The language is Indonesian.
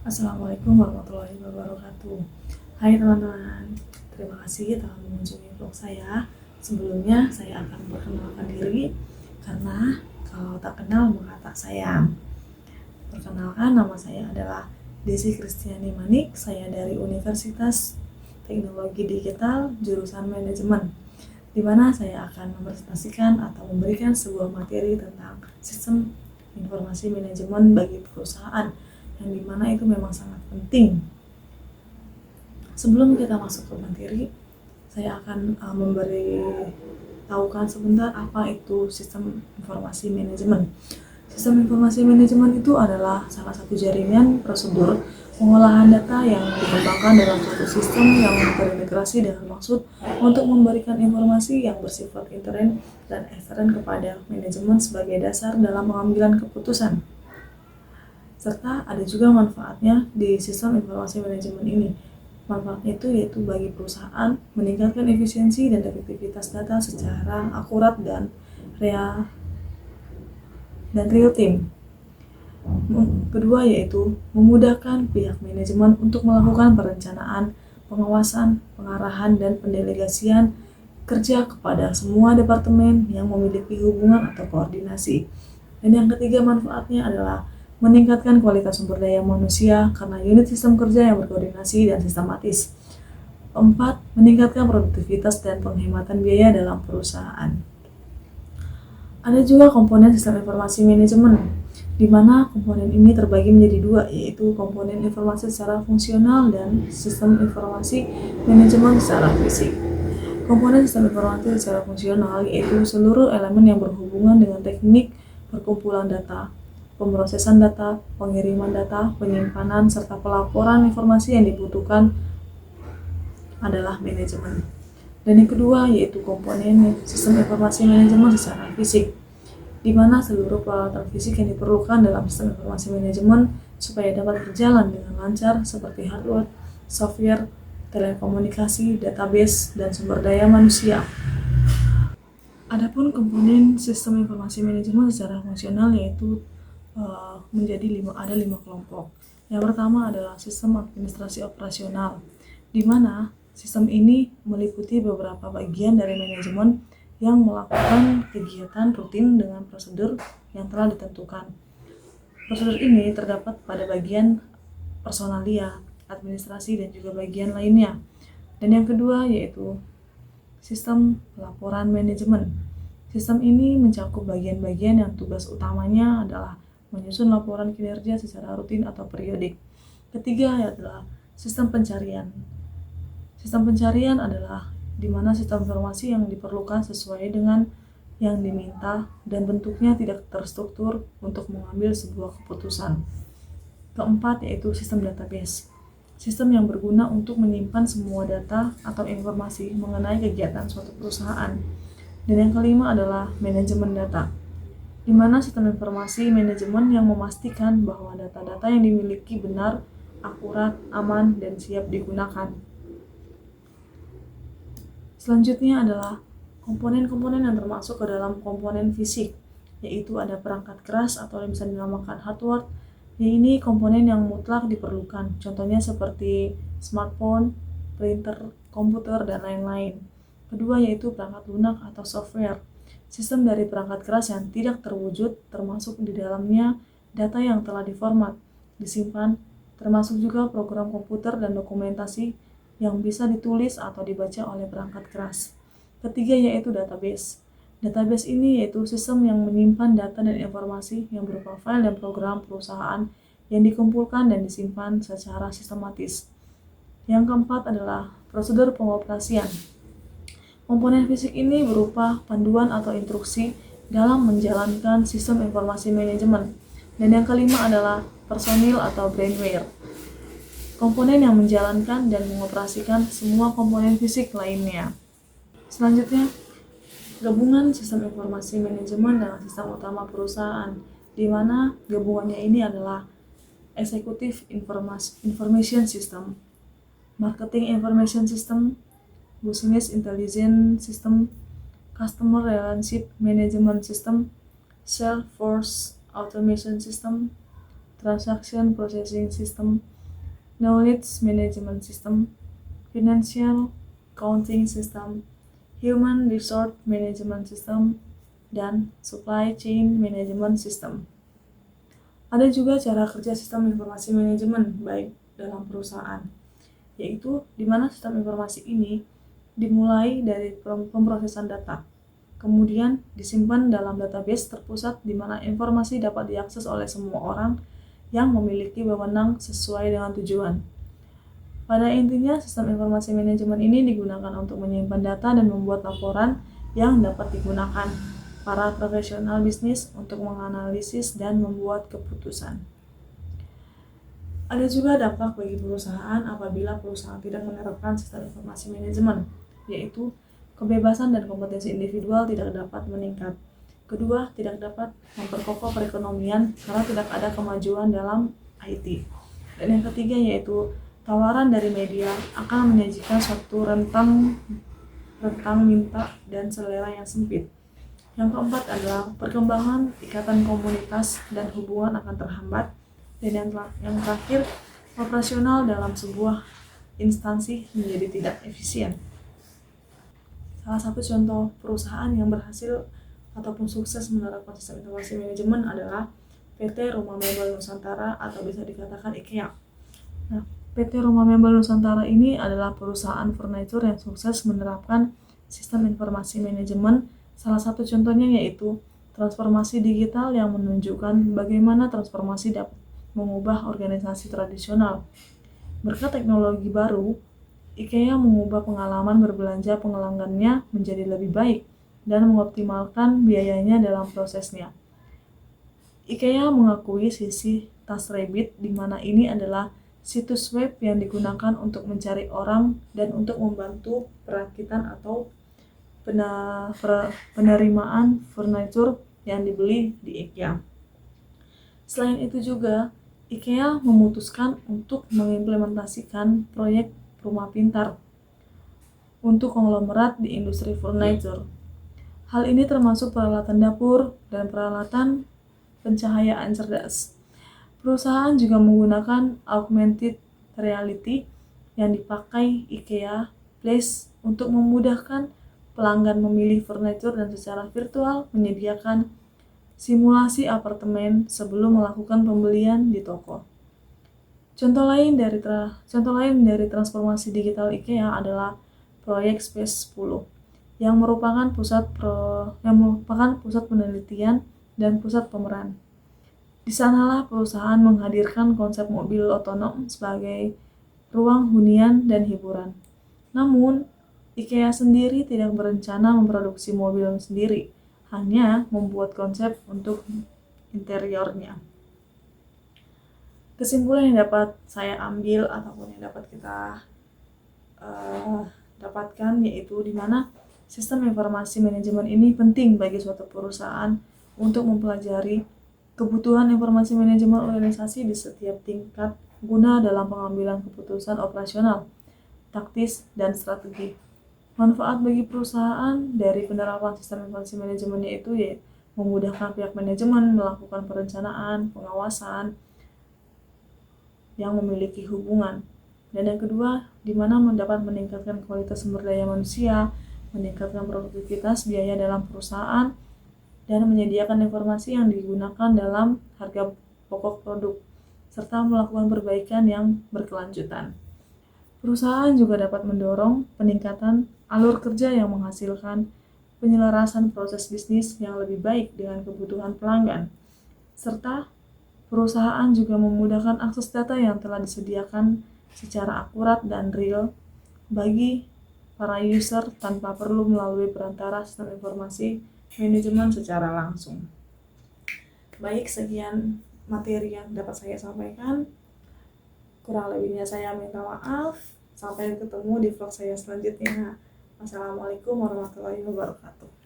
Assalamualaikum warahmatullahi wabarakatuh. Hai teman-teman, terima kasih telah mengunjungi vlog saya. Sebelumnya saya akan memperkenalkan diri karena kalau tak kenal maka tak sayang. Perkenalkan, nama saya adalah Desi Kristiani Manik. Saya dari Universitas Teknologi Digital jurusan Manajemen, di mana saya akan mempresentasikan atau memberikan sebuah materi tentang sistem informasi manajemen bagi perusahaan, yang dimana itu memang sangat penting. Sebelum kita masuk ke materi, saya akan memberi tahukan sebentar apa itu sistem informasi manajemen. Sistem informasi manajemen itu adalah salah satu jaringan prosedur pengolahan data yang dikembangkan dalam suatu sistem yang terintegrasi dengan maksud untuk memberikan informasi yang bersifat intern dan ekstern kepada manajemen sebagai dasar dalam pengambilan keputusan. Serta ada juga manfaatnya di sistem informasi manajemen ini. Manfaatnya itu yaitu bagi perusahaan meningkatkan efisiensi dan efektivitas data secara akurat dan real time. Kedua yaitu memudahkan pihak manajemen untuk melakukan perencanaan, pengawasan, pengarahan, dan pendelegasian kerja kepada semua departemen yang memiliki hubungan atau koordinasi. Dan yang ketiga manfaatnya adalah meningkatkan kualitas sumber daya manusia karena unit sistem kerja yang berkoordinasi dan sistematis. Keempat, meningkatkan produktivitas dan penghematan biaya dalam perusahaan. Ada juga komponen sistem informasi manajemen, di mana komponen ini terbagi menjadi dua, yaitu komponen informasi secara fungsional dan sistem informasi manajemen secara fisik. Komponen sistem informasi secara fungsional yaitu seluruh elemen yang berhubungan dengan teknik perkumpulan data, pemrosesan data, pengiriman data, penyimpanan, serta pelaporan informasi yang dibutuhkan adalah manajemen. Dan yang kedua yaitu komponen sistem informasi manajemen secara fisik, di mana seluruh peralatan fisik yang diperlukan dalam sistem informasi manajemen supaya dapat berjalan dengan lancar seperti hardware, software, telekomunikasi, database, dan sumber daya manusia. Adapun komponen sistem informasi manajemen secara fungsional yaitu ada lima kelompok. Yang pertama adalah sistem administrasi operasional, di mana sistem ini meliputi beberapa bagian dari manajemen yang melakukan kegiatan rutin dengan prosedur yang telah ditentukan. Prosedur ini terdapat pada bagian personalia, administrasi, dan juga bagian lainnya. Dan yang kedua yaitu sistem pelaporan manajemen. Sistem ini mencakup bagian-bagian yang tugas utamanya adalah menyusun laporan kinerja secara rutin atau periodik. Ketiga adalah sistem pencarian. Sistem pencarian adalah di mana sistem informasi yang diperlukan sesuai dengan yang diminta dan bentuknya tidak terstruktur untuk mengambil sebuah keputusan. Keempat yaitu sistem database. Sistem yang berguna untuk menyimpan semua data atau informasi mengenai kegiatan suatu perusahaan. Dan yang kelima adalah manajemen data, di mana sistem informasi manajemen yang memastikan bahwa data-data yang dimiliki benar, akurat, aman, dan siap digunakan. Selanjutnya adalah komponen-komponen yang termasuk ke dalam komponen fisik, yaitu ada perangkat keras atau yang bisa dinamakan hardware. Ini komponen yang mutlak diperlukan, contohnya seperti smartphone, printer, komputer, dan lain-lain. Kedua yaitu perangkat lunak atau software, sistem dari perangkat keras yang tidak terwujud, termasuk di dalamnya data yang telah diformat, disimpan, termasuk juga program komputer dan dokumentasi yang bisa ditulis atau dibaca oleh perangkat keras. Ketiga yaitu database. Database ini yaitu sistem yang menyimpan data dan informasi yang berupa file dan program perusahaan yang dikumpulkan dan disimpan secara sistematis. Yang keempat adalah prosedur pengoperasian. Komponen fisik ini berupa panduan atau instruksi dalam menjalankan sistem informasi manajemen. Dan yang kelima adalah personil atau brainware, komponen yang menjalankan dan mengoperasikan semua komponen fisik lainnya. Selanjutnya, gabungan sistem informasi manajemen dengan sistem utama perusahaan, di mana gabungannya ini adalah Executive Information System, Marketing Information System, Business Intelligence System, Customer Relationship Management System, Salesforce Automation System, Transaction Processing System, Knowledge Management System, Financial Accounting System, Human Resource Management System, dan Supply Chain Management System. Ada juga cara kerja sistem informasi manajemen baik dalam perusahaan, yaitu di mana sistem informasi ini dimulai dari pemrosesan data, kemudian disimpan dalam database terpusat di mana informasi dapat diakses oleh semua orang yang memiliki wewenang sesuai dengan tujuan. Pada intinya, sistem informasi manajemen ini digunakan untuk menyimpan data dan membuat laporan yang dapat digunakan para profesional bisnis untuk menganalisis dan membuat keputusan. Ada juga dampak bagi perusahaan apabila perusahaan tidak menerapkan sistem informasi manajemen, yaitu kebebasan dan kompetensi individual tidak dapat meningkat. Kedua, tidak dapat memperkokoh perekonomian karena tidak ada kemajuan dalam IT. Dan yang ketiga yaitu tawaran dari media akan menyajikan suatu rentang minta dan selera yang sempit. Yang keempat adalah perkembangan ikatan komunitas dan hubungan akan terhambat. Dan yang terakhir, operasional dalam sebuah instansi menjadi tidak efisien. Salah satu contoh perusahaan yang berhasil ataupun sukses menerapkan sistem informasi manajemen adalah PT Rumah Mebel Nusantara atau bisa dikatakan IKEA. Nah, PT Rumah Mebel Nusantara ini adalah perusahaan furniture yang sukses menerapkan sistem informasi manajemen. Salah satu contohnya yaitu transformasi digital yang menunjukkan bagaimana transformasi dapat mengubah organisasi tradisional. Berkat teknologi baru, IKEA mengubah pengalaman berbelanja pelanggannya menjadi lebih baik dan mengoptimalkan biayanya dalam prosesnya. IKEA mengakui sisi TaskRabbit di mana ini adalah situs web yang digunakan untuk mencari orang dan untuk membantu perakitan atau penerimaan furniture yang dibeli di IKEA. Selain itu juga, IKEA memutuskan untuk mengimplementasikan proyek rumah pintar untuk konglomerat di industri furniture. Hal ini termasuk peralatan dapur dan peralatan pencahayaan cerdas. Perusahaan juga menggunakan augmented reality yang dipakai IKEA Place untuk memudahkan pelanggan memilih furniture dan secara virtual menyediakan simulasi apartemen sebelum melakukan pembelian di toko. Contoh lain dari transformasi digital IKEA adalah proyek Space 10 yang merupakan pusat penelitian dan pusat pemeran. Di sanalah perusahaan menghadirkan konsep mobil otonom sebagai ruang hunian dan hiburan. Namun, IKEA sendiri tidak berencana memproduksi mobil sendiri, hanya membuat konsep untuk interiornya. Kesimpulan yang dapat saya ambil ataupun yang dapat kita dapatkan yaitu di mana sistem informasi manajemen ini penting bagi suatu perusahaan untuk mempelajari kebutuhan informasi manajemen organisasi di setiap tingkat guna dalam pengambilan keputusan operasional, taktis, dan strategi. Manfaat bagi perusahaan dari penerapan sistem informasi manajemen yaitu memudahkan pihak manajemen melakukan perencanaan, pengawasan yang memiliki hubungan. Dan yang kedua, di mana dapat meningkatkan kualitas sumber daya manusia, meningkatkan produktivitas biaya dalam perusahaan, dan menyediakan informasi yang digunakan dalam harga pokok produk, serta melakukan perbaikan yang berkelanjutan. Perusahaan juga dapat mendorong peningkatan alur kerja yang menghasilkan penyelarasan proses bisnis yang lebih baik dengan kebutuhan pelanggan, serta perusahaan juga memudahkan akses data yang telah disediakan secara akurat dan real bagi para user tanpa perlu melalui perantara sistem informasi manajemen secara langsung. Baik, sekian materi yang dapat saya sampaikan. Kurang lebihnya saya minta maaf. Sampai ketemu di vlog saya selanjutnya. Wassalamualaikum warahmatullahi wabarakatuh.